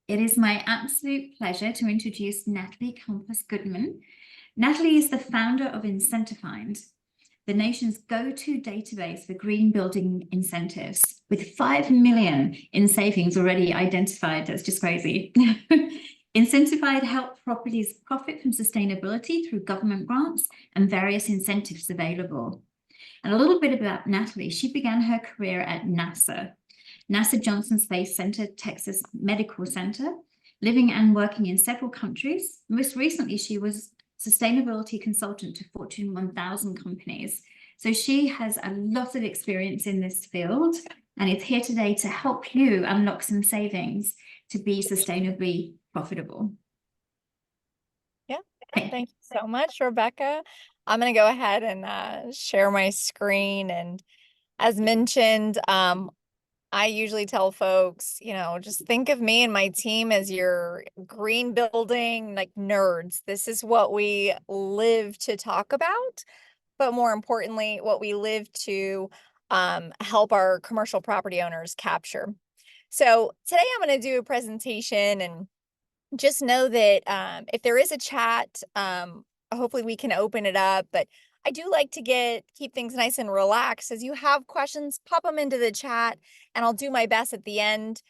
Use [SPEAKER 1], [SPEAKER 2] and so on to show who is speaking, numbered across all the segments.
[SPEAKER 1] It is my absolute pleasure to introduce Natalie Campos-Goodman. Natalie is the founder of IncentiFind, the nation's go-to database for green building incentives, with 5 million in savings already identified. That's just crazy. IncentiFind helps properties profit from sustainability through government grants and various incentives available. And a little bit about Natalie. She began her career at NASA Johnson Space Center, Texas Medical Center, living and working in several countries. Most recently, she was sustainability consultant to Fortune 1000 companies. So she has a lot of experience in this field and is here today to help you unlock some savings to be sustainably profitable.
[SPEAKER 2] Yeah, thank you so much, Rebecca. I'm going to go ahead and share my screen. And as mentioned, I usually tell folks, just think of me and my team as your green building like nerds. This is what we live to talk about, but more importantly, what we live to help our commercial property owners capture. So today I'm going to do a presentation, and just know that if there is a chat, hopefully we can open it up. But I do like to keep things nice and relaxed. As you have questions, pop them into the chat, and I'll do my best at the end.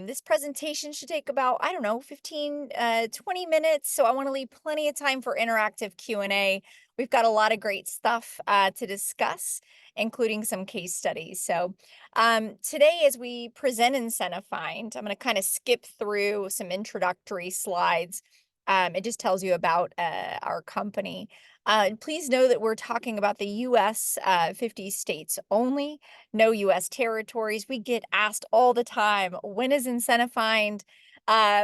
[SPEAKER 2] This presentation should take about, I don't know, 15, 20 minutes. So I want to leave plenty of time for interactive Q&A. We've got a lot of great stuff to discuss, including some case studies. So today, as we present IncentiFind, I'm going to kind of skip through some introductory slides. It just tells you about our company. Please know that we're talking about the U.S. 50 states only, no U.S. territories. We get asked all the time, when is IncentiFind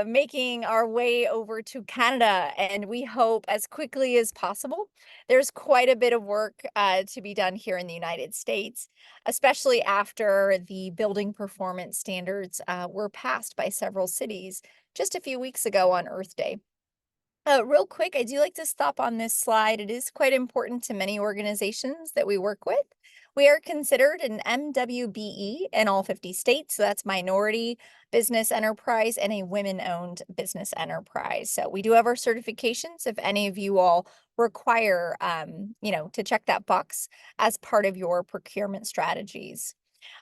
[SPEAKER 2] making our way over to Canada? And we hope as quickly as possible. There's quite a bit of work to be done here in the United States, especially after the building performance standards were passed by several cities just a few weeks ago on Earth Day. Real quick, I do like to stop on this slide. It is quite important to many organizations that we work with. We are considered an MWBE in all 50 states. So that's minority business enterprise and a women-owned business enterprise. So we do have our certifications if any of you all require, to check that box as part of your procurement strategies.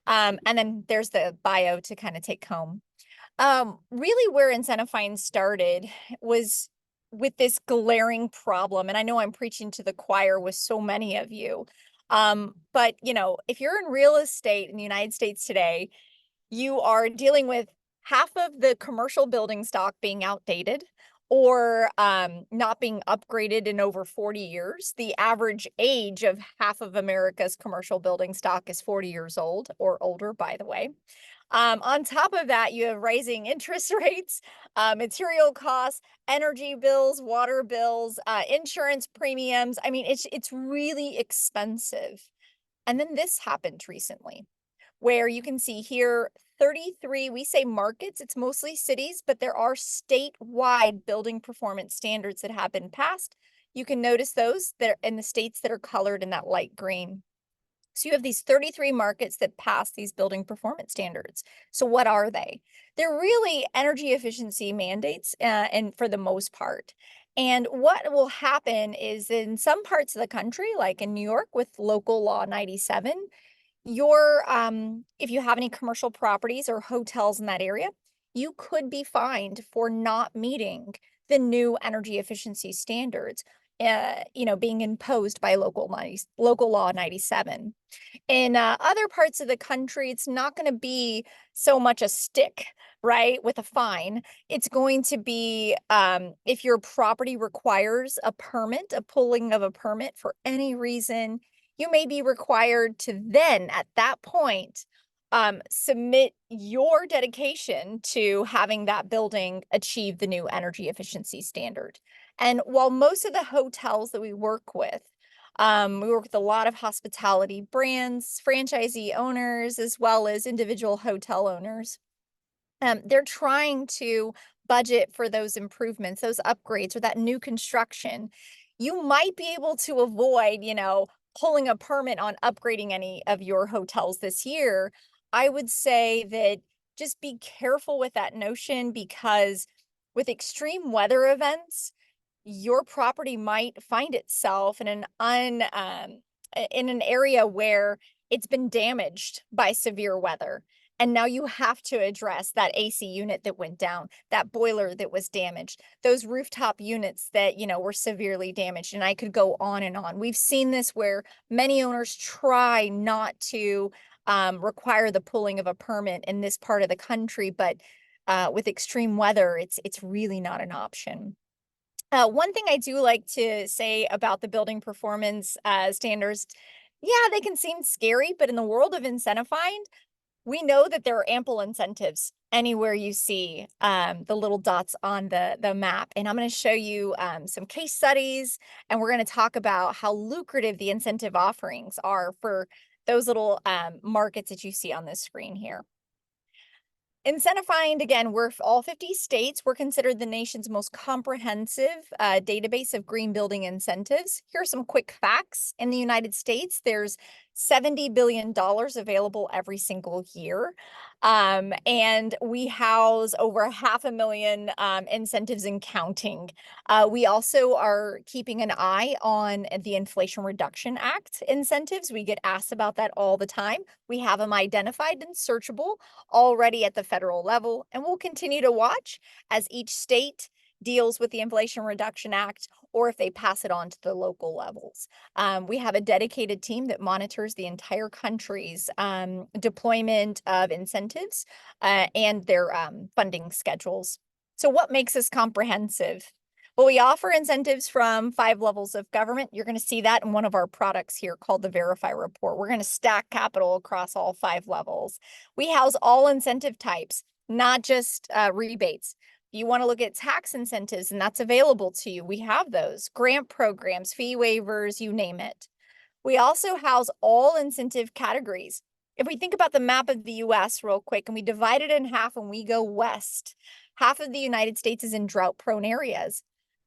[SPEAKER 2] And then there's the bio to kind of take home. Really where IncentiFind started was with this glaring problem. And I know I'm preaching to the choir with so many of you. But if you're in real estate in the United States today, you are dealing with half of the commercial building stock being outdated or not being upgraded in over 40 years. The average age of half of America's commercial building stock is 40 years old or older, by the way. On top of that, you have rising interest rates, material costs, energy bills, water bills, insurance premiums. I mean, it's really expensive. And then this happened recently, where you can see here 33, we say markets, it's mostly cities, but there are statewide building performance standards that have been passed. You can notice those that are in the states that are colored in that light green. So you have these 33 markets that pass these building performance standards. So what are they? They're really energy efficiency mandates, and for the most part. And what will happen is in some parts of the country, like in New York with Local Law 97, if you have any commercial properties or hotels in that area, you could be fined for not meeting the new energy efficiency standards, being imposed by Local Law 97. In other parts of the country, it's not going to be so much a stick, right, with a fine. It's going to be if your property requires a permit, a pulling of a permit for any reason, you may be required to then, at that point, submit your dedication to having that building achieve the new energy efficiency standard. And while most of the hotels that we work with a lot of hospitality brands, franchisee owners, as well as individual hotel owners. They're trying to budget for those improvements, those upgrades, or that new construction. You might be able to avoid, pulling a permit on upgrading any of your hotels this year. I would say that just be careful with that notion, because with extreme weather events, your property might find itself in in an area where it's been damaged by severe weather. And now you have to address that AC unit that went down, that boiler that was damaged, those rooftop units that, were severely damaged. And I could go on and on. We've seen this where many owners try not to require the pulling of a permit in this part of the country, but with extreme weather, it's really not an option. One thing I do like to say about the building performance standards, yeah, they can seem scary, but in the world of IncentiFind, we know that there are ample incentives anywhere you see the little dots on the map. And I'm going to show you some case studies, and we're going to talk about how lucrative the incentive offerings are for those little markets that you see on this screen here. IncentiFind, again, we're all 50 states. We're considered the nation's most comprehensive database of green building incentives. Here are some quick facts. In the United States, there's $70 billion available every single year. And we house over 500,000 incentives and counting. We also are keeping an eye on the Inflation Reduction Act incentives. We get asked about that all the time. We have them identified and searchable already at the federal level, and we'll continue to watch as each state deals with the Inflation Reduction Act, or if they pass it on to the local levels. We have a dedicated team that monitors the entire country's deployment of incentives and their funding schedules. So what makes us comprehensive? Well, we offer incentives from 5 levels of government. You're going to see that in one of our products here called the Verify Report. We're going to stack capital across all 5 levels. We house all incentive types, not just rebates. If you want to look at tax incentives, and that's available to you, we have those. Grant programs, fee waivers, you name it. We also house all incentive categories. If we think about the map of the US real quick and we divide it in half and we go west, half of the United States is in drought-prone areas.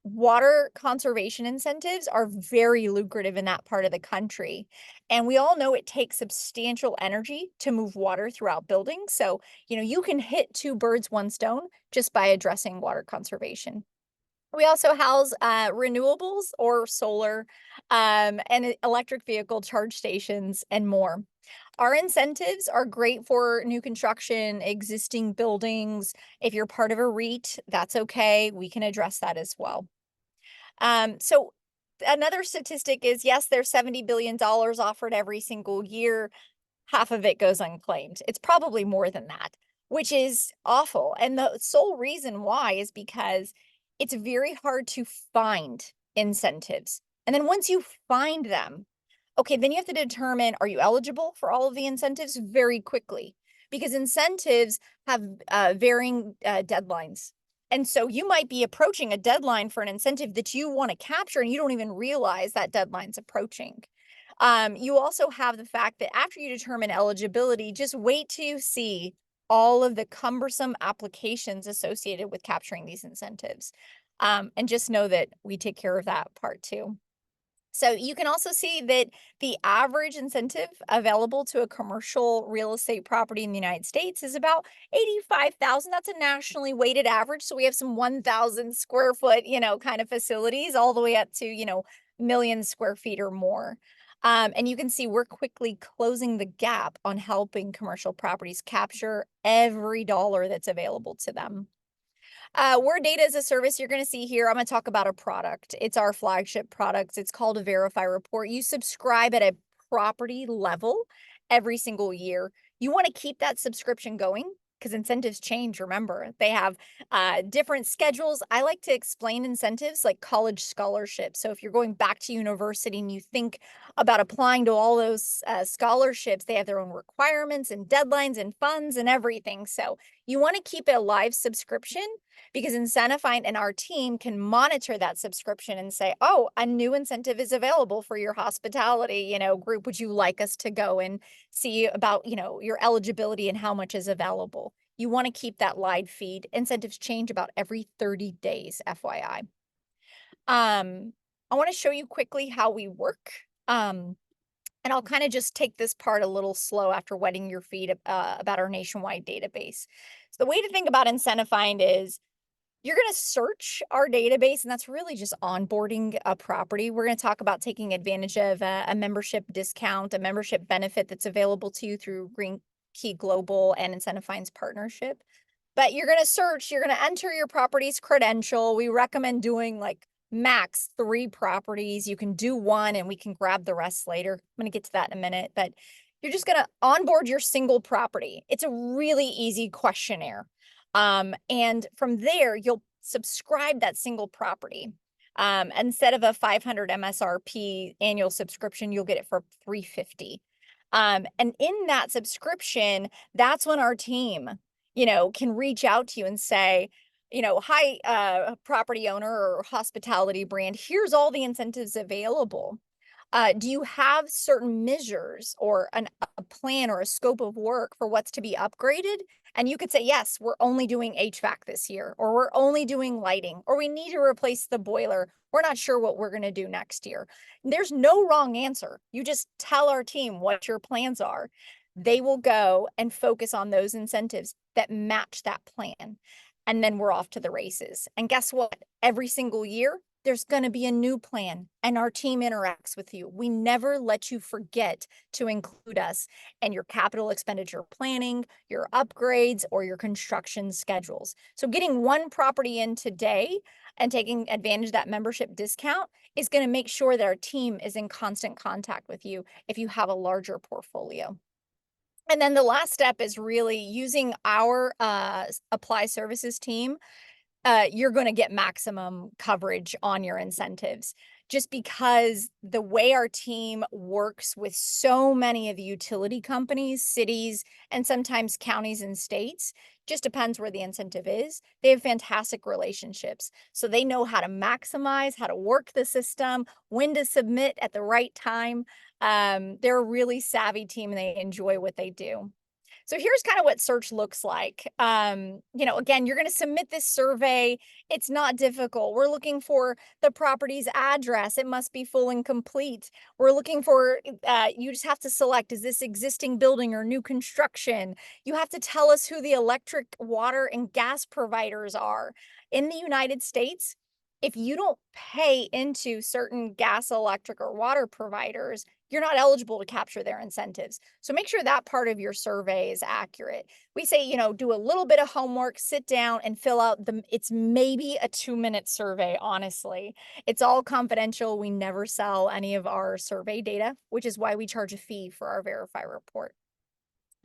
[SPEAKER 2] Water conservation incentives are very lucrative in that part of the country. And we all know it takes substantial energy to move water throughout buildings. So, you can hit 2 birds, 1 stone just by addressing water conservation. We also house renewables or solar and electric vehicle charge stations and more. Our incentives are great for new construction, existing buildings. If you're part of a REIT, that's okay. We can address that as well. So another statistic is, yes, there's $70 billion offered every single year. Half of it goes unclaimed. It's probably more than that, which is awful. And the sole reason why is because it's very hard to find incentives. And then once you find them, okay, then you have to determine, are you eligible for all of the incentives very quickly? Because incentives have varying deadlines. And so you might be approaching a deadline for an incentive that you want to capture, and you don't even realize that deadline's approaching. You also have the fact that after you determine eligibility, just wait till you see all of the cumbersome applications associated with capturing these incentives. And just know that we take care of that part too. So you can also see that the average incentive available to a commercial real estate property in the United States is about 85,000. That's a nationally weighted average. So we have some 1,000 square foot, kind of facilities all the way up to, million square feet or more. And you can see we're quickly closing the gap on helping commercial properties capture every dollar that's available to them. We're data as a service. You're going to see here, I'm going to talk about a product. It's our flagship product. It's called a Verify Report. You subscribe at a property level every single year. You want to keep that subscription going because incentives change. Remember, they have different schedules. I like to explain incentives like college scholarships. So if you're going back to university and you think about applying to all those scholarships, they have their own requirements and deadlines and funds and everything. So you want to keep it a live subscription, because IncentiFind and our team can monitor that subscription and say, oh, a new incentive is available for your hospitality, group. Would you like us to go and see about, your eligibility and how much is available? You want to keep that live feed. Incentives change about every 30 days, FYI. I want to show you quickly how we work. And I'll kind of just take this part a little slow after wetting your feet about our nationwide database. So the way to think about IncentiFind is you're going to search our database, and that's really just onboarding a property. We're going to talk about taking advantage of a membership discount, a membership benefit that's available to you through Key Global and IncentiFind's partnership. But you're going to search, you're going to enter your property's credential. We recommend doing like max 3 properties. You can do 1 and we can grab the rest later. I'm going to get to that in a minute, but you're just going to onboard your single property. It's a really easy questionnaire. And from there, you'll subscribe that single property. Instead of a 500 MSRP annual subscription, you'll get it for $350. And in that subscription, that's when our team, can reach out to you and say, hi, property owner or hospitality brand, here's all the incentives available. Do you have certain measures or a plan or a scope of work for what's to be upgraded? And you could say, yes, we're only doing HVAC this year, or we're only doing lighting, or we need to replace the boiler. We're not sure what we're going to do next year. There's no wrong answer. You just tell our team what your plans are. They will go and focus on those incentives that match that plan. And then we're off to the races. And guess what? Every single year, there's going to be a new plan and our team interacts with you. We never let you forget to include us in your capital expenditure planning, your upgrades, or your construction schedules. So getting one property in today and taking advantage of that membership discount is going to make sure that our team is in constant contact with you if you have a larger portfolio. And then the last step is really using our apply services team. You're going to get maximum coverage on your incentives just because the way our team works with so many of the utility companies, cities, and sometimes counties and states, just depends where the incentive is. They have fantastic relationships. So they know how to maximize, how to work the system, when to submit at the right time. They're a really savvy team and they enjoy what they do. So here's kind of what search looks like. Again, you're going to submit this survey. It's not difficult. We're looking for the property's address. It must be full and complete. We're looking for, you just have to select, is this existing building or new construction? You have to tell us who the electric, water, and gas providers are. In the United States, if you don't pay into certain gas, electric, or water providers, you're not eligible to capture their incentives. So make sure that part of your survey is accurate. We say, do a little bit of homework, sit down and fill out it's maybe a 2-minute survey, honestly. It's all confidential. We never sell any of our survey data, which is why we charge a fee for our Verify report.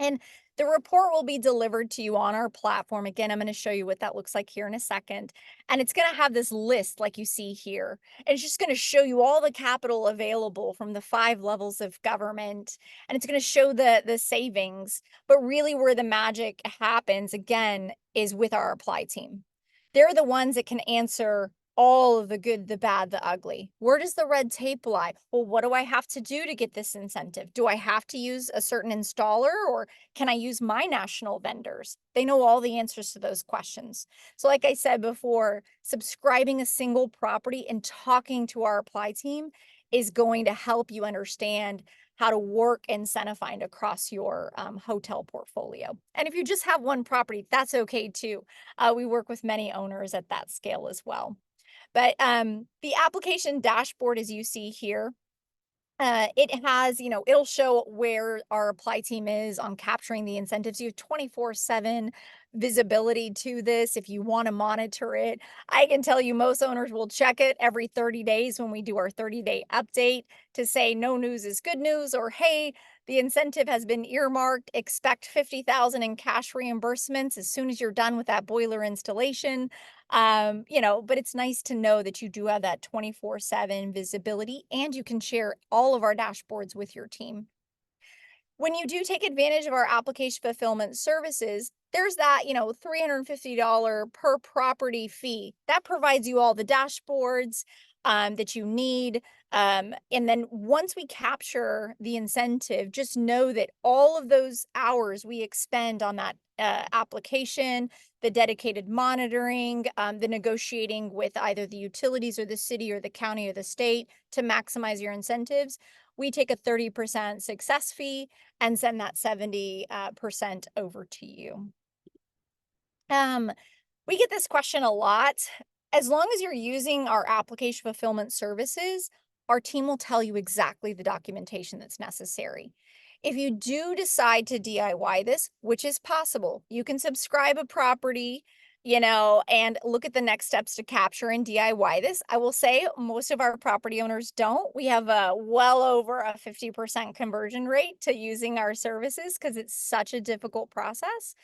[SPEAKER 2] And the report will be delivered to you on our platform. Again, I'm going to show you what that looks like here in a second. And it's going to have this list like you see here. And it's just going to show you all the capital available from the 5 levels of government. And it's going to show the savings. But really where the magic happens, again, is with our apply team. They're the ones that can answer all of the good, the bad, the ugly. Where does the red tape lie? Well, what do I have to do to get this incentive? Do I have to use a certain installer or can I use my national vendors? They know all the answers to those questions. So like I said before, subscribing a single property and talking to our apply team is going to help you understand how to work IncentiFind across your hotel portfolio. And if you just have one property, that's okay too. We work with many owners at that scale as well. But the application dashboard, as you see here, it has, it'll show where our apply team is on capturing the incentives. You have 24/7 visibility to this if you want to monitor it. I can tell you most owners will check it every 30 days when we do our 30-day update to say no news is good news, or hey, the incentive has been earmarked, expect 50,000 in cash reimbursements as soon as you're done with that boiler installation. But it's nice to know that you do have that 24/7 visibility and you can share all of our dashboards with your team. When you do take advantage of our application fulfillment services, there's that, $350 per property fee. That provides you all the dashboards that you need. And then once we capture the incentive, just know that all of those hours we expend on that application, the dedicated monitoring, the negotiating with either the utilities or the city or the county or the state to maximize your incentives, we take a 30% success fee and send that 70% over to you. We get this question a lot. As long as you're using our application fulfillment services, our team will tell you exactly the documentation that's necessary. If you do decide to DIY this, which is possible, you can subscribe a property, and look at the next steps to capture and DIY this. I will say most of our property owners don't. We have a well over a 50% conversion rate to using our services because it's such a difficult process.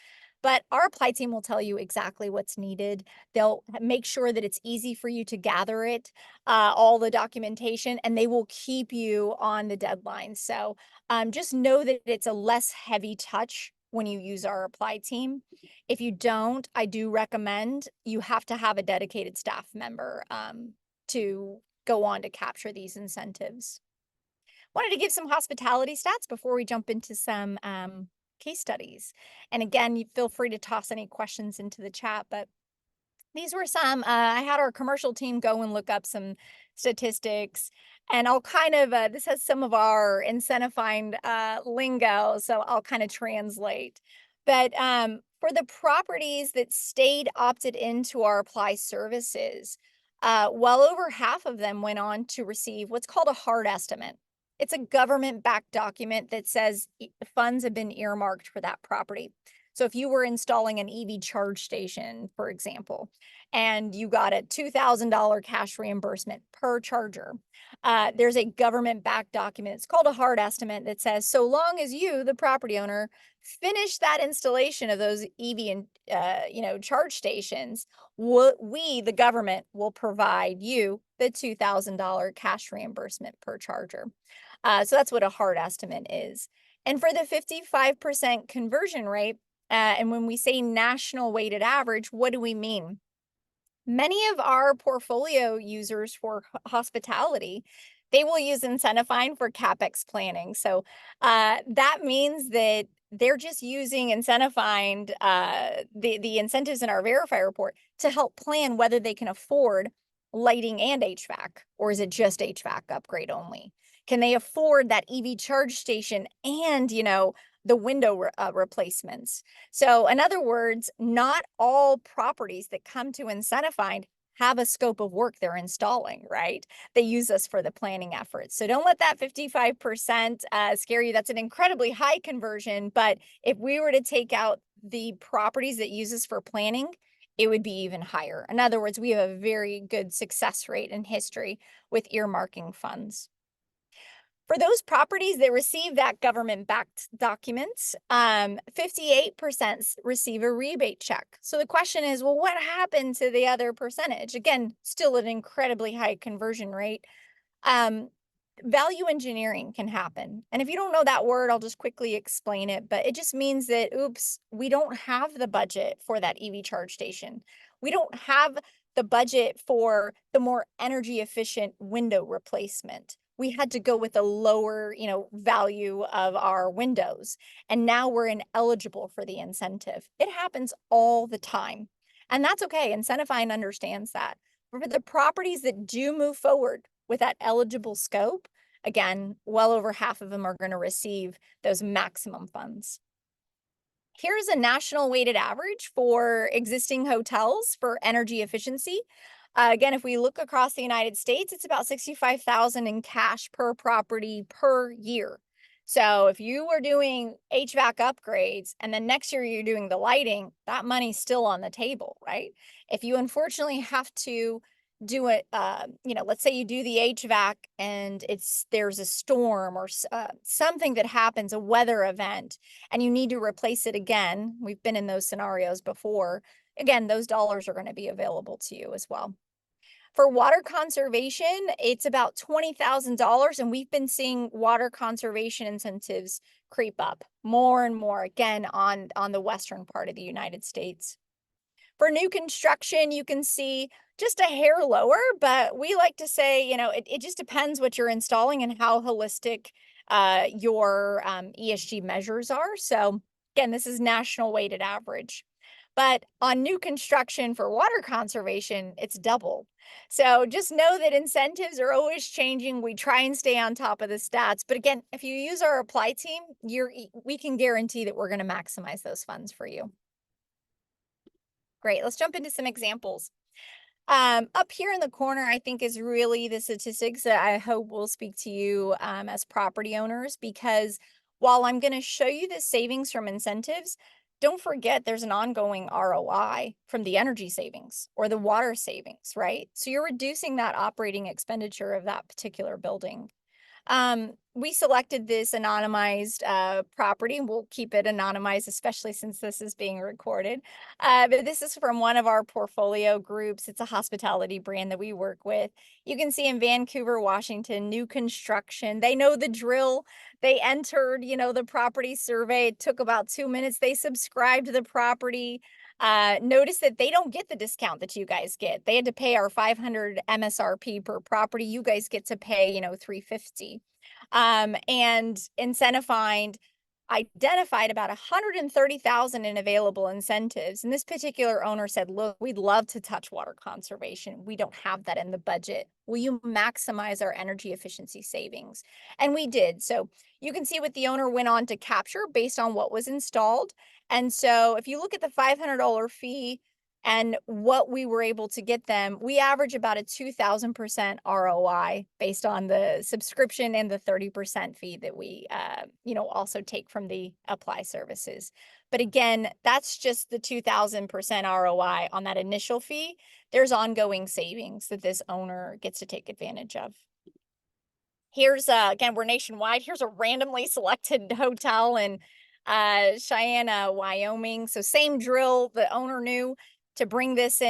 [SPEAKER 2] But our apply team will tell you exactly what's needed. They'll make sure that it's easy for you to gather it, all the documentation, and they will keep you on the deadline. So just know that it's a less heavy touch when you use our apply team. If you don't, I do recommend you have to have a dedicated staff member to go on to capture these incentives. Wanted to give some hospitality stats before we jump into some case studies. And again, you feel free to toss any questions into the chat, but these were some. I had our commercial team go and look up some statistics, and I'll kind of, this has some of our IncentiFind lingo, so I'll kind of translate. But for the properties that stayed opted into our apply services, well over half of them went on to receive what's called a hard estimate. It's a government-backed document that says funds have been earmarked for that property. So if you were installing an EV charge station, for example, and you got a $2,000 cash reimbursement per charger, there's a government-backed document. It's called a hard estimate that says, so long as you, the property owner, finish that installation of those EV and charge stations, we, the government, will provide you the $2,000 cash reimbursement per charger. So that's what a hard estimate is. And for the 55% conversion rate, and when we say national weighted average, what do we mean? Many of our portfolio users for hospitality, they will use IncentiFind for CapEx planning. So that means that they're just using IncentiFind, the incentives in our Verify report to help plan whether they can afford lighting and HVAC, or is it just HVAC upgrade only? Can they afford that EV charge station and, the window replacements? So in other words, not all properties that come to IncentiFind have a scope of work they're installing, right? They use us for the planning efforts. So don't let that 55% scare you. That's an incredibly high conversion. But if we were to take out the properties that use us for planning, it would be even higher. In other words, we have a very good success rate in history with earmarking funds. For those properties that receive that government-backed documents, 58% receive a rebate check. So the question is, well, what happened to the other percentage? Again, still an incredibly high conversion rate. Value engineering can happen. And if you don't know that word, I'll just quickly explain it. But it just means that, oops, we don't have the budget for that EV charge station. We don't have the budget for the more energy efficient window replacement. We had to go with a lower, value of our windows. And now we're ineligible for the incentive. It happens all the time. And that's okay. IncentiFind understands that. But for the properties that do move forward with that eligible scope, again, well over half of them are going to receive those maximum funds. Here's a national weighted average for existing hotels for energy efficiency. Again, if we look across the United States, it's about $65,000 in cash per property per year. So if you were doing HVAC upgrades and then next year you're doing the lighting, that money's still on the table, right? If you unfortunately have to do it, let's say you do the HVAC and there's a storm or something that happens, a weather event, and you need to replace it again. We've been in those scenarios before. Again, those dollars are going to be available to you as well. For water conservation, it's about $20,000, and we've been seeing water conservation incentives creep up more and more, again, on the western part of the United States. For new construction, you can see just a hair lower, but we like to say, it just depends what you're installing and how holistic your ESG measures are. So again, this is national weighted average. But on new construction for water conservation, it's double. So just know that incentives are always changing. We try and stay on top of the stats. But again, if you use our apply team, we can guarantee that we're going to maximize those funds for you. Great. Let's jump into some examples. Up here in the corner, I think is really the statistics that I hope will speak to you as property owners, because while I'm going to show you the savings from incentives, don't forget there's an ongoing ROI from the energy savings or the water savings, right? So you're reducing that operating expenditure of that particular building. We selected this anonymized property. We'll keep it anonymized, especially since this is being recorded. But this is from one of our portfolio groups. It's a hospitality brand that we work with. You can see in Vancouver, Washington, new construction. They know the drill. They entered, the property survey. It took about 2 minutes. They subscribed to the property. Notice that they don't get the discount that you guys get. They had to pay our 500 MSRP per property. You guys get to pay, 350. And IncentiFind identified about 130,000 in available incentives. And this particular owner said, look, we'd love to touch water conservation. We don't have that in the budget. Will you maximize our energy efficiency savings? And we did. So you can see what the owner went on to capture based on what was installed. And so if you look at the $500 fee and what we were able to get them, we average about a 2,000% ROI based on the subscription and the 30% fee that we, also take from the apply services. But again, that's just the 2,000% ROI on that initial fee. There's ongoing savings that this owner gets to take advantage of. Here's, again, we're nationwide. Here's a randomly selected hotel in Cheyenne, Wyoming. So same drill, the owner knew to bring this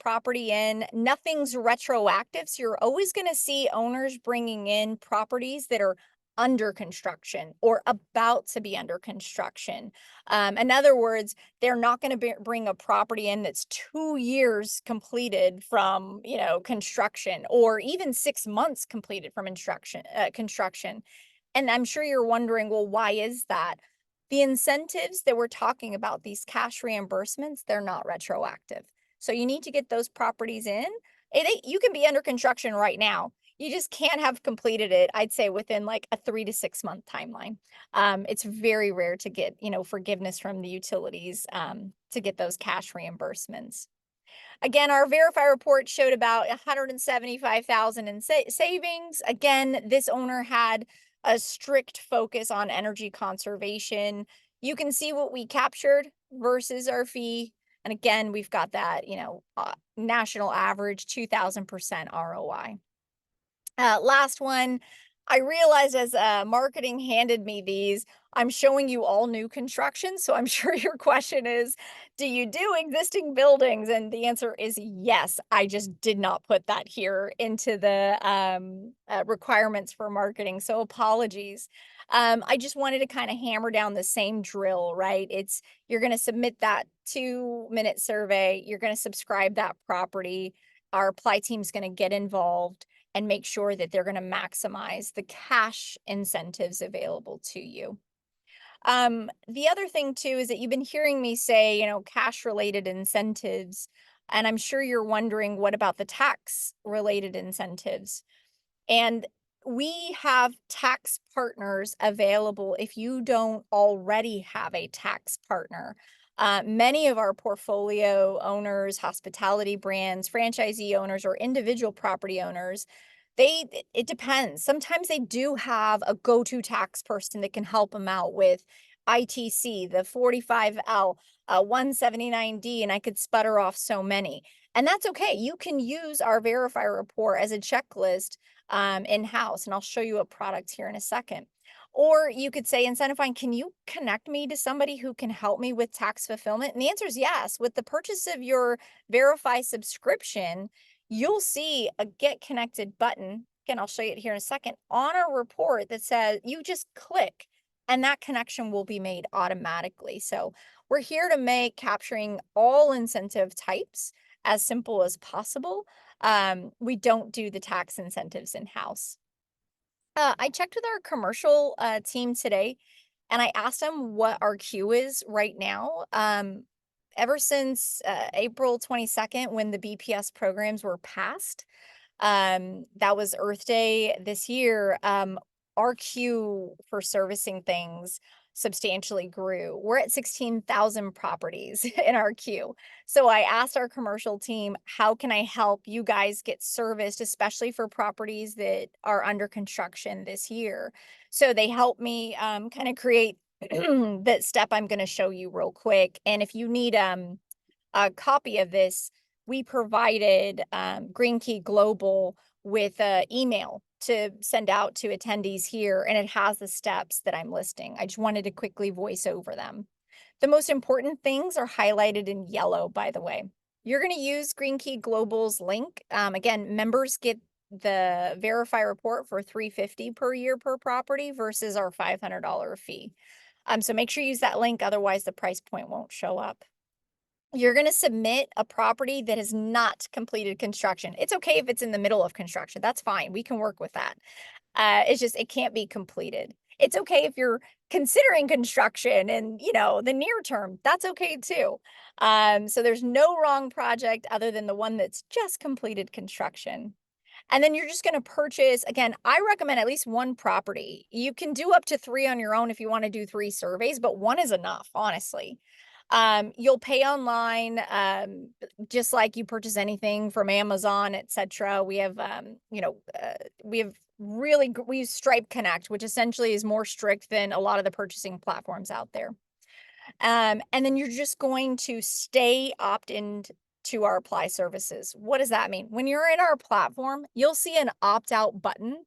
[SPEAKER 2] property in. Nothing's retroactive. So you're always going to see owners bringing in properties that are under construction or about to be under construction. In other words, they're not going to bring a property in that's 2 years completed from, construction, or even 6 months completed from construction. And I'm sure you're wondering, well, why is that? The incentives that we're talking about, these cash reimbursements, they're not retroactive. So you need to get those properties in. You can be under construction right now. You just can't have completed it, I'd say, within like a 3 to 6 month timeline. It's very rare to get, forgiveness from the utilities to get those cash reimbursements. Again, our Verify report showed about 175,000 in savings. Again, this owner had a strict focus on energy conservation. You can see what we captured versus our fee. And again, we've got that, national average 2,000% ROI. Last one, I realized as marketing handed me these, I'm showing you all new construction. So I'm sure your question is, do you do existing buildings? And the answer is yes. I just did not put that here into the requirements for marketing. So apologies. I just wanted to kind of hammer down the same drill, right? You're going to submit that 2-minute survey. You're going to subscribe that property. Our apply team's going to get involved and make sure that they're going to maximize the cash incentives available to you. The other thing too is that you've been hearing me say, cash related incentives, and I'm sure you're wondering, what about the tax related incentives? And we have tax partners available if you don't already have a tax partner. Many of our portfolio owners, hospitality brands, franchisee owners, or individual property owners, it depends. Sometimes they do have a go-to tax person that can help them out with ITC, the 45L, 179D, and I could sputter off so many. And that's okay. You can use our Verify report as a checklist in-house, and I'll show you a product here in a second. Or you could say, IncentiFind, can you connect me to somebody who can help me with tax fulfillment? And the answer is yes. With the purchase of your Verify subscription, you'll see a Get Connected button. Again, I'll show you it here in a second, on our report that says you just click and that connection will be made automatically. So we're here to make capturing all incentive types as simple as possible. We don't do the tax incentives in-house. I checked with our commercial team today, and I asked them what our queue is right now. ever since April 22nd, when the BPS programs were passed, that was Earth Day this year, our queue for servicing things substantially grew. We're at 16,000 properties in our queue. So I asked our commercial team, how can I help you guys get serviced, especially for properties that are under construction this year? So they helped me kind of create that step I'm going to show you real quick. And if you need a copy of this, we provided Green Key Global with an email to send out to attendees here, and it has the steps that I'm listing. I just wanted to quickly voice over them. The most important things are highlighted in yellow, by the way. You're going to use Green Key Global's link. Again, members get the Verify report for $350 per year per property versus our $500 fee. So make sure you use that link, otherwise the price point won't show up. You're going to submit a property that has not completed construction. It's okay if it's in the middle of construction. That's fine. We can work with that. It's just, it can't be completed. It's okay if you're considering construction and, you know, the near term, that's okay too. So there's no wrong project other than the one that's just completed construction. And then you're just going to purchase, again, I recommend at least one property. You can do up to 3 on your own if you want to do 3 surveys, but 1 is enough, honestly. You'll pay online, just like you purchase anything from Amazon, etc. We have, we have we use Stripe Connect, which essentially is more strict than a lot of the purchasing platforms out there. And then you're just going to stay opt-in to our apply services. What does that mean? When you're in our platform, you'll see an opt-out button.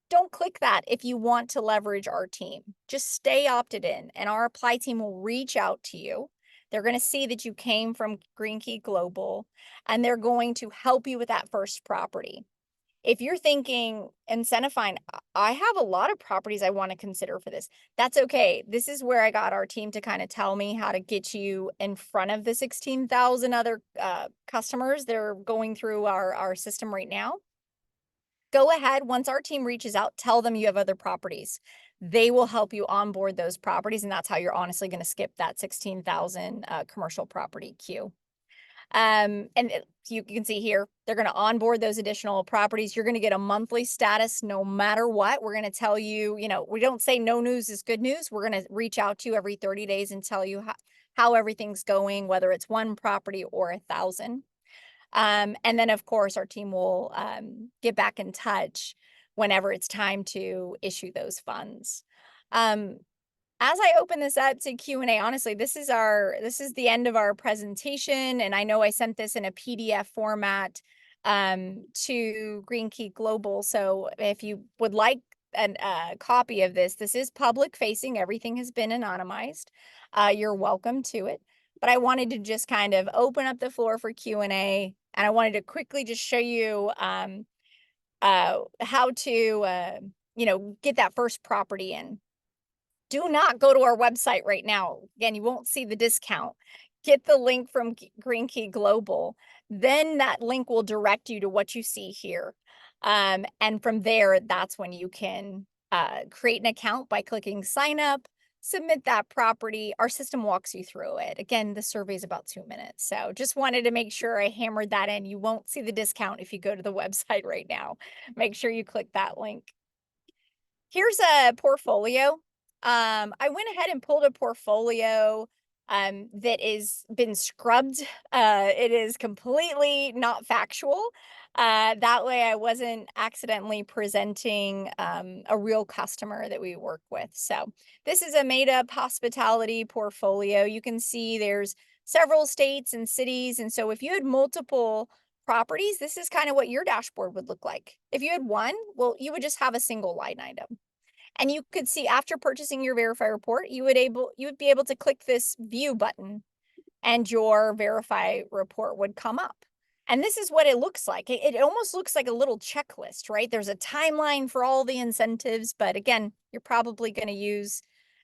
[SPEAKER 2] Don't click that if you want to leverage our team. Just stay opted in, and our apply team will reach out to you. They're going to see that you came from Green Key Global, and they're going to help you with that first property. If you're thinking, IncentiFind, I have a lot of properties I want to consider for this. That's okay. This is where I got our team to kind of tell me how to get you in front of the 16,000 other customers. They're going through our system right now. Go ahead, once our team reaches out, tell them you have other properties. They will help you onboard those properties, and that's how you're honestly going to skip that 16,000 commercial property queue. You can see here, they're going to onboard those additional properties. You're going to get a monthly status no matter what. We're going to tell you, we don't say no news is good news. We're going to reach out to you every 30 days and tell you how everything's going, whether it's 1 property or 1,000. And then, of course, our team will get back in touch whenever it's time to issue those funds. As I open this up to Q&A, honestly, this is the end of our presentation, and I know I sent this in a PDF format to Green Key Global. So if you would like a copy of this is public facing. Everything has been anonymized. You're welcome to it. But I wanted to just kind of open up the floor for Q&A, and I wanted to quickly just show you how to get that first property in. Do not go to our website right now. Again, you won't see the discount. Get the link from Green Key Global. Then that link will direct you to what you see here. And from there, that's when you can create an account by clicking sign up, submit that property. Our system walks you through it. Again, the survey is about 2 minutes. So just wanted to make sure I hammered that in. You won't see the discount if you go to the website right now. Make sure you click that link. Here's a portfolio. I went ahead and pulled a portfolio that is been scrubbed. It is completely not factual. That way I wasn't accidentally presenting a real customer that we work with. So this is a made-up hospitality portfolio. You can see there's several states and cities. And so if you had multiple properties, this is kind of what your dashboard would look like. If you had one, well, you would just have a single line item. And you could see after purchasing your Verify report, you would be able to click this view button and your Verify report would come up. And this is what it looks like. It almost looks like a little checklist, right? There's a timeline for all the incentives, but again, you're probably going to use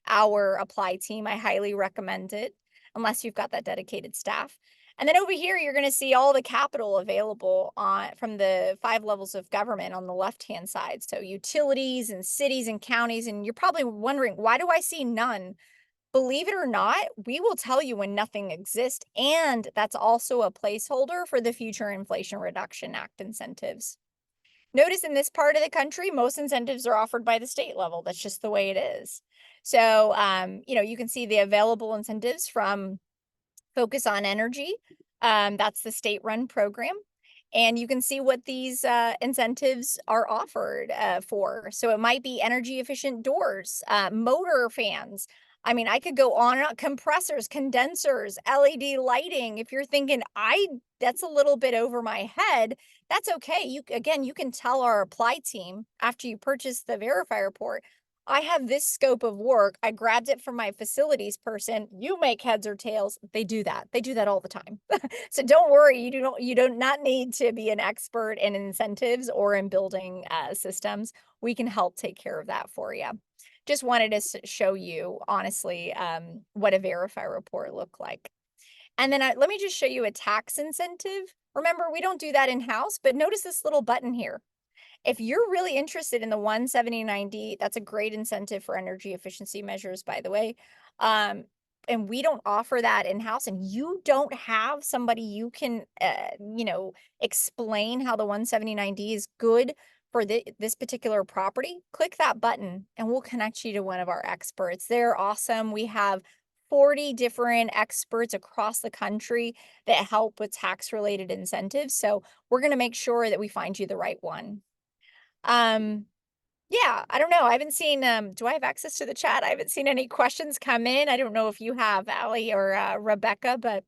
[SPEAKER 2] our apply team. I highly recommend it unless you've got that dedicated staff. And then over here, you're going to see all the capital available from the 5 levels of government on the left-hand side. So utilities and cities and counties. And you're probably wondering, why do I see none believe it or not, we will tell you when nothing exists, and that's also a placeholder for the future Inflation Reduction Act incentives. Notice in this part of the country, most incentives are offered by the state level. That's just the way it is. So, you can see the available incentives from Focus on Energy. That's the state-run program. And you can see what these incentives are offered for. So it might be energy efficient doors, motor fans. I mean, I could go on and on. Compressors, condensers, LED lighting. If you're thinking, that's a little bit over my head, that's okay. You can tell our apply team after you purchase the Verify report, I have this scope of work. I grabbed it from my facilities person. You make heads or tails. They do that. They do that all the time. So don't worry. You do not need to be an expert in incentives or in building systems. We can help take care of that for you. Just wanted to show you honestly what a Verify report look like. And then let me just show you a tax incentive. Remember, we don't do that in-house, but notice this little button here. If you're really interested in the 179D, that's a great incentive for energy efficiency measures, by the way. And we don't offer that in-house, and you don't have somebody you can, explain how the 179D is good for this particular property, click that button and we'll connect you to one of our experts. They're awesome. We have 40 different experts across the country that help with tax-related incentives. So we're going to make sure that we find you the right one. Yeah, I don't know. I haven't seen, do I have access to the chat? I haven't seen any questions come in. I don't know if you have, Allie or Rebecca, but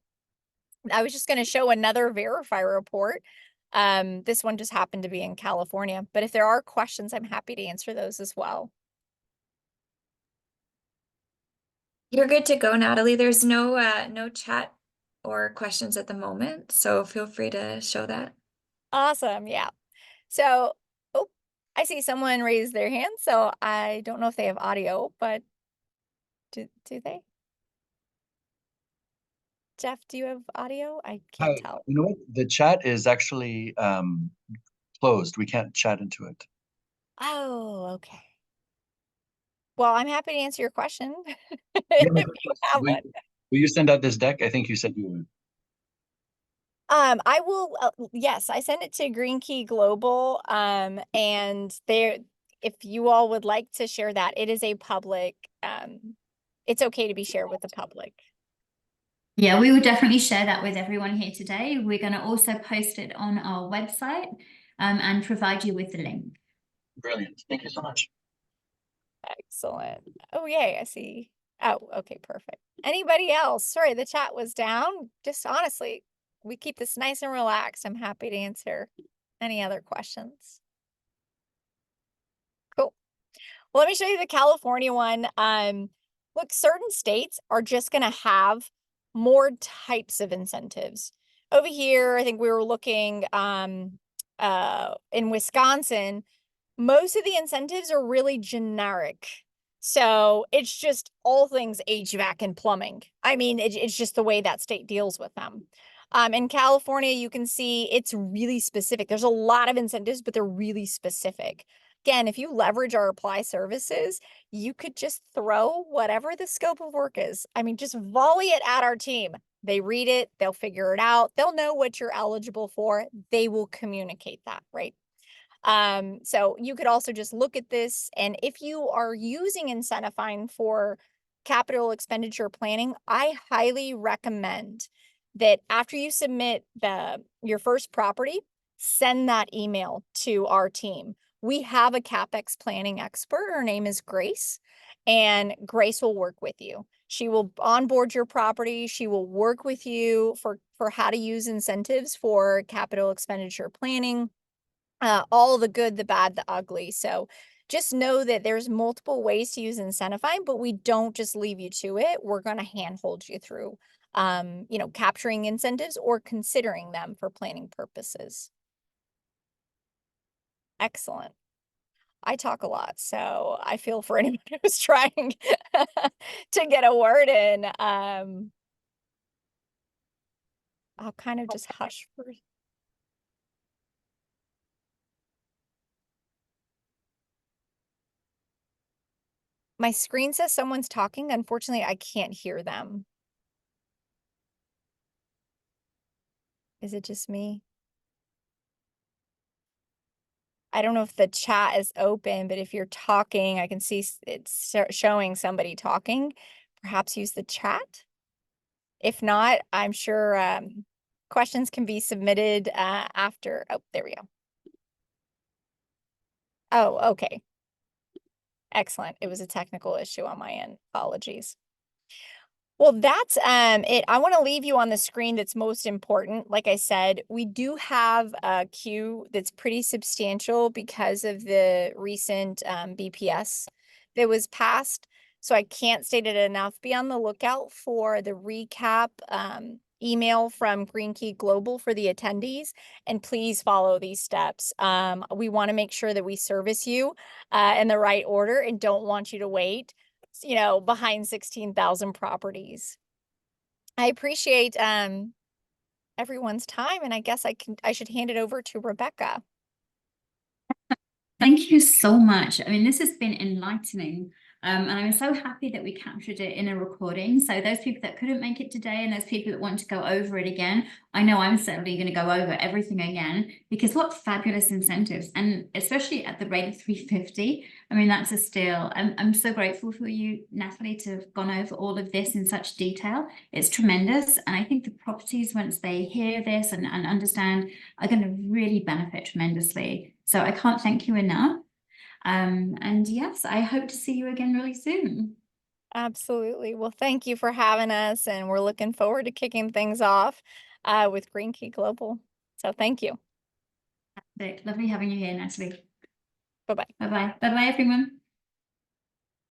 [SPEAKER 2] I was just going to show another Verify report. This one just happened to be in California, but if there are questions, I'm happy to answer those as well.
[SPEAKER 3] You're good to go, Natalie. There's no chat or questions at the moment, so feel free to show that.
[SPEAKER 2] Awesome. Yeah. So, oh, I see someone raise their hand, so I don't know if they have audio, but do they? Jeff, do you have audio? I can't
[SPEAKER 4] Hi,
[SPEAKER 2] tell.
[SPEAKER 4] you know what? The chat is actually closed. We can't chat into it.
[SPEAKER 2] Oh, okay. Well, I'm happy to answer your question
[SPEAKER 4] Yeah,
[SPEAKER 2] if you have one.
[SPEAKER 4] will you send out this deck? I think you said you would.
[SPEAKER 2] I will, yes, I sent it to Green Key Global, and if you all would like to share that, it is a public, it's okay to be shared with the public.
[SPEAKER 1] Yeah, we will definitely share that with everyone here today. We're going to also post it on our website and provide you with the link.
[SPEAKER 4] Brilliant. Thank you so much.
[SPEAKER 2] Excellent. Oh, yay, I see. Oh, okay, perfect. Anybody else? Sorry, the chat was down. Just honestly, we keep this nice and relaxed. I'm happy to answer any other questions. Cool. Well, let me show you the California one. Look, certain states are just going to have more types of incentives. Over here, I think we were looking in Wisconsin, most of the incentives are really generic. So it's just all things HVAC and plumbing. I mean, it's just the way that state deals with them. In California, you can see it's really specific. There's a lot of incentives, but they're really specific. Again, if you leverage our apply services, you could just throw whatever the scope of work is. I mean, just volley it at our team. They read it, they'll figure it out, they'll know what you're eligible for, they will communicate that, right? So you could also just look at this, and if you are using IncentiFind for capital expenditure planning, I highly recommend that after you submit your first property, send that email to our team. We have a CapEx planning expert. Her name is Grace, and Grace will work with you. She will onboard your property. She will work with you for how to use incentives for capital expenditure planning, all the good, the bad, the ugly. So just know that there's multiple ways to use IncentiFind, but we don't just leave you to it. We're going to handhold you through, capturing incentives or considering them for planning purposes. Excellent. I talk a lot, so I feel for anyone who's trying to get a word in. I'll kind of just hush for. My screen says someone's talking. Unfortunately, I can't hear them. Is it just me? I don't know if the chat is open, but if you're talking, I can see it's showing somebody talking. Perhaps use the chat. If not, I'm sure questions can be submitted after. Oh, there we go. Oh, okay. Excellent. It was a technical issue on my end. Apologies. Well, that's it. I want to leave you on the screen that's most important. Like I said, we do have a queue that's pretty substantial because of the recent BPS that was passed. So I can't state it enough. Be on the lookout for the recap email from Key Global for the attendees, and please follow these steps. We want to make sure that we service you in the right order and don't want you to wait, you know, behind 16,000 properties. I appreciate everyone's time, and I guess I should hand it over to Rebecca.
[SPEAKER 1] Thank you so much. I mean, this has been enlightening. And I'm so happy that we captured it in a recording. So those people that couldn't make it today and those people that want to go over it again, I know I'm certainly going to go over everything again, because what fabulous incentives, and especially at the rate of 350. I mean, that's a steal. I'm so grateful for you, Natalie, to have gone over all of this in such detail. It's tremendous. And I think the properties, once they hear this and understand, are going to really benefit tremendously. So I can't thank you enough. And yes, I hope to see you again really soon.
[SPEAKER 2] Absolutely. Well, thank you for having us, and we're looking forward to kicking things off with Key Global. So thank you.
[SPEAKER 1] Lovely having you here, Natalie.
[SPEAKER 2] Bye-bye.
[SPEAKER 1] Bye-bye. Bye-bye, everyone.